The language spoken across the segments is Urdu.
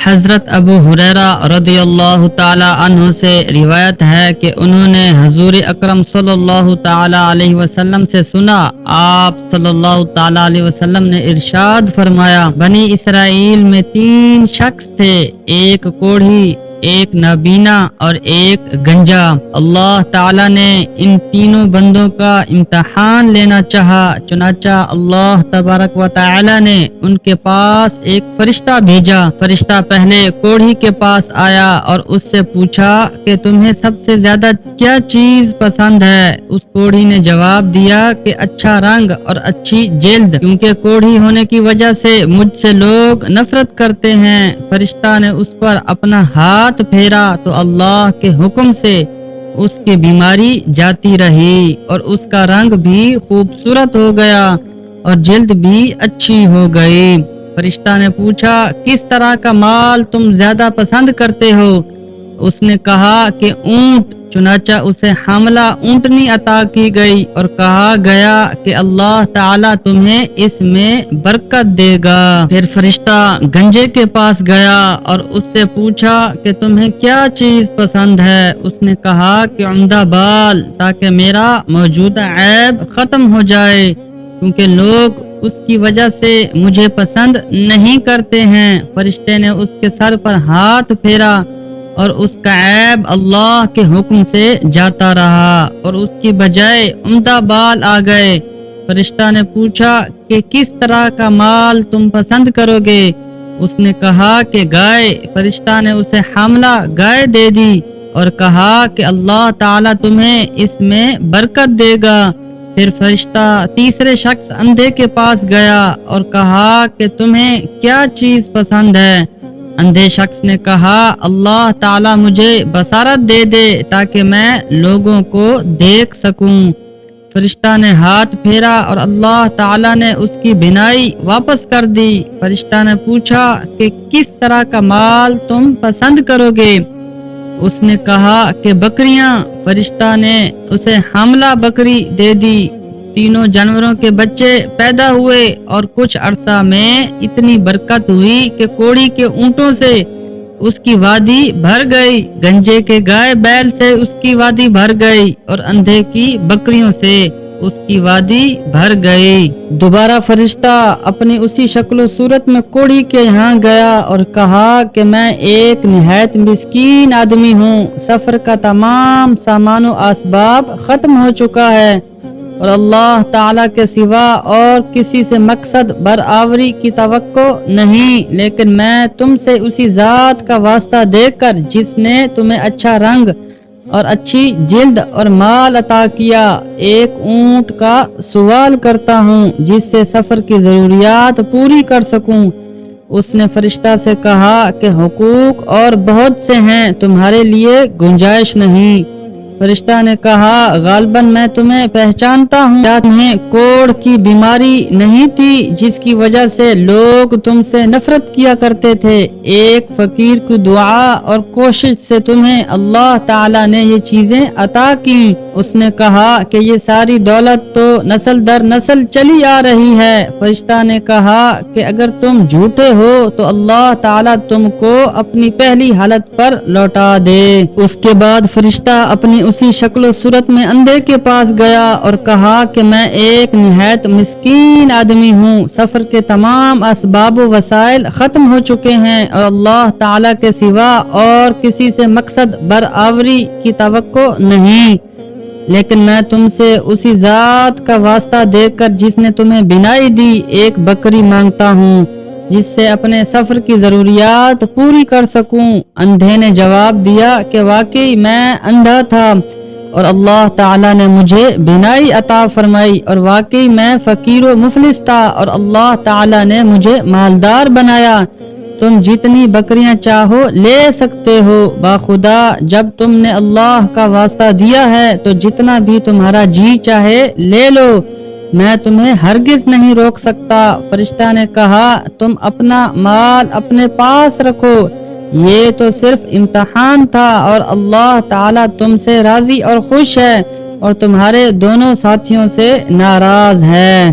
حضرت ابو ہریرہ رضی اللہ تعالی عنہ سے روایت ہے کہ انہوں نے حضور اکرم صلی اللہ تعالی علیہ وسلم سے سنا، آپ صلی اللہ تعالی علیہ وسلم نے ارشاد فرمایا، بنی اسرائیل میں 3 شخص تھے، ایک کوڑھی، ایک نابینا اور ایک گنجا۔ اللہ تعالیٰ نے ان تینوں بندوں کا امتحان لینا چاہا، چنانچہ اللہ تبارک و تعالیٰ نے ان کے پاس ایک فرشتہ بھیجا۔ فرشتہ پہلے کوڑھی کے پاس آیا اور اس سے پوچھا کہ تمہیں سب سے زیادہ کیا چیز پسند ہے؟ اس کوڑھی نے جواب دیا کہ اچھا رنگ اور اچھی جلد، کیونکہ کوڑھی ہونے کی وجہ سے مجھ سے لوگ نفرت کرتے ہیں۔ فرشتہ نے اس پر اپنا ہاتھ پھیرا تو اللہ کے حکم سے اس کی بیماری جاتی رہی اور اس کا رنگ بھی خوبصورت ہو گیا اور جلد بھی اچھی ہو گئی۔ فرشتہ نے پوچھا، کس طرح کا مال تم زیادہ پسند کرتے ہو؟ اس نے کہا کہ اونٹ، چنانچہ اسے حاملہ اونٹنی عطا کی گئی اور کہا گیا کہ اللہ تعالیٰ تمہیں اس میں برکت دے گا۔ پھر فرشتہ گنجے کے پاس گیا اور اس سے پوچھا کہ تمہیں کیا چیز پسند ہے؟ اس نے کہا کہ عمدہ بال، تاکہ میرا موجودہ عیب ختم ہو جائے، کیونکہ لوگ اس کی وجہ سے مجھے پسند نہیں کرتے ہیں۔ فرشتے نے اس کے سر پر ہاتھ پھیرا اور اس کا عیب اللہ کے حکم سے جاتا رہا اور اس کی بجائے عمدہ بال آ گئے۔ فرشتہ نے پوچھا کہ کس طرح کا مال تم پسند کرو گے؟ اس نے کہا کہ گائے۔ فرشتہ نے اسے حاملہ گائے دے دی اور کہا کہ اللہ تعالیٰ تمہیں اس میں برکت دے گا۔ پھر فرشتہ تیسرے شخص اندھے کے پاس گیا اور کہا کہ تمہیں کیا چیز پسند ہے؟ اندھے شخص نے کہا، اللہ تعالیٰ مجھے بصارت دے دے تاکہ میں لوگوں کو دیکھ سکوں۔ فرشتہ نے ہاتھ پھیرا اور اللہ تعالیٰ نے اس کی بینائی واپس کر دی۔ فرشتہ نے پوچھا کہ کس طرح کا مال تم پسند کرو گے؟ اس نے کہا کہ بکریاں۔ فرشتہ نے اسے حاملہ بکری دے دی۔ تینوں جانوروں کے بچے پیدا ہوئے اور کچھ عرصہ میں اتنی برکت ہوئی کہ کوڑھی کے اونٹوں سے اس کی وادی بھر گئی، گنجے کے گائے بیل سے اس کی وادی بھر گئی اور اندھے کی بکریوں سے اس کی وادی بھر گئی۔ دوبارہ فرشتہ اپنی اسی شکل و صورت میں کوڑھی کے یہاں گیا اور کہا کہ میں ایک نہایت مسکین آدمی ہوں، سفر کا تمام سامان و اسباب ختم ہو چکا ہے اور اللہ تعالیٰ کے سوا اور کسی سے مقصد برآوری کی توقع نہیں، لیکن میں تم سے اسی ذات کا واسطہ دے کر جس نے تمہیں اچھا رنگ اور اچھی جلد اور مال عطا کیا، ایک اونٹ کا سوال کرتا ہوں جس سے سفر کی ضروریات پوری کر سکوں۔ اس نے فرشتہ سے کہا کہ حقوق اور بہت سے ہیں، تمہارے لیے گنجائش نہیں۔ فرشتہ نے کہا، غالباً میں تمہیں پہچانتا ہوں، کیا تمہیں کوڑھ کی بیماری نہیں تھی جس کی وجہ سے لوگ تم سے نفرت کیا کرتے تھے؟ ایک فقیر کی دعا اور کوشش سے تمہیں اللہ تعالیٰ نے یہ چیزیں عطا کی۔ اس نے کہا کہ یہ ساری دولت تو نسل در نسل چلی آ رہی ہے۔ فرشتہ نے کہا کہ اگر تم جھوٹے ہو تو اللہ تعالیٰ تم کو اپنی پہلی حالت پر لوٹا دے۔ اس کے بعد فرشتہ اپنی اسی شکل و صورت میں اندھے کے پاس گیا اور کہا کہ میں ایک نہایت مسکین آدمی ہوں، سفر کے تمام اسباب و وسائل ختم ہو چکے ہیں اور اللہ تعالیٰ کے سوا اور کسی سے مقصد برآوری کی توقع نہیں، لیکن میں تم سے اسی ذات کا واسطہ دے کر جس نے تمہیں بینائی دی ایک بکری مانگتا ہوں جس سے اپنے سفر کی ضروریات پوری کر سکوں۔ اندھے نے جواب دیا کہ واقعی میں اندھا تھا اور اللہ تعالیٰ نے مجھے بینائی عطا فرمائی، اور واقعی میں فقیر و مفلس تھا اور اللہ تعالیٰ نے مجھے مالدار بنایا۔ تم جتنی بکریاں چاہو لے سکتے ہو، باخدا جب تم نے اللہ کا واسطہ دیا ہے تو جتنا بھی تمہارا جی چاہے لے لو، میں تمہیں ہرگز نہیں روک سکتا۔ فرشتہ نے کہا، تم اپنا مال اپنے پاس رکھو، یہ تو صرف امتحان تھا اور اللہ تعالیٰ تم سے راضی اور خوش ہے اور تمہارے دونوں ساتھیوں سے ناراض ہے۔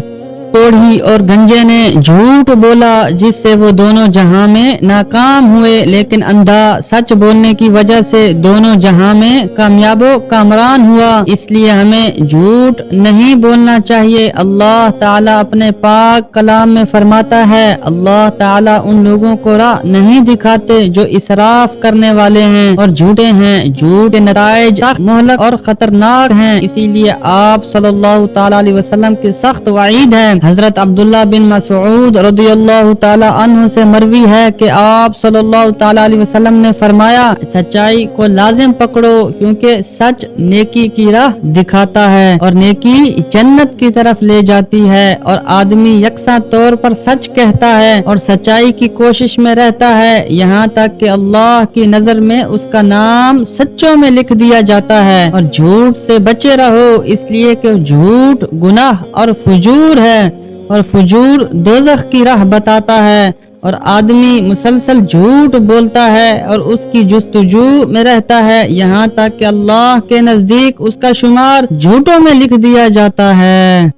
کوڑھی اور گنجے نے جھوٹ بولا جس سے وہ دونوں جہاں میں ناکام ہوئے، لیکن اندھا سچ بولنے کی وجہ سے دونوں جہاں میں کامیاب و کامران ہوا۔ اس لیے ہمیں جھوٹ نہیں بولنا چاہیے۔ اللہ تعالیٰ اپنے پاک کلام میں فرماتا ہے، اللہ تعالیٰ ان لوگوں کو راہ نہیں دکھاتے جو اسراف کرنے والے ہیں اور جھوٹے ہیں۔ جھوٹ کے نتائج سخت مہلک اور خطرناک ہیں، اسی لیے آپ صلی اللہ تعالیٰ علیہ وسلم کی سخت وعید ہے۔ حضرت عبداللہ بن مسعود رضی اللہ تعالیٰ عنہ سے مروی ہے کہ آپ صلی اللہ تعالیٰ علیہ وسلم نے فرمایا، سچائی کو لازم پکڑو کیونکہ سچ نیکی کی راہ دکھاتا ہے اور نیکی جنت کی طرف لے جاتی ہے، اور آدمی یکساں طور پر سچ کہتا ہے اور سچائی کی کوشش میں رہتا ہے یہاں تک کہ اللہ کی نظر میں اس کا نام سچوں میں لکھ دیا جاتا ہے۔ اور جھوٹ سے بچے رہو، اس لیے کہ جھوٹ گناہ اور فجور ہے، اور فجور دوزخ کی راہ بتاتا ہے، اور آدمی مسلسل جھوٹ بولتا ہے اور اس کی جستجو میں رہتا ہے یہاں تک کہ اللہ کے نزدیک اس کا شمار جھوٹوں میں لکھ دیا جاتا ہے۔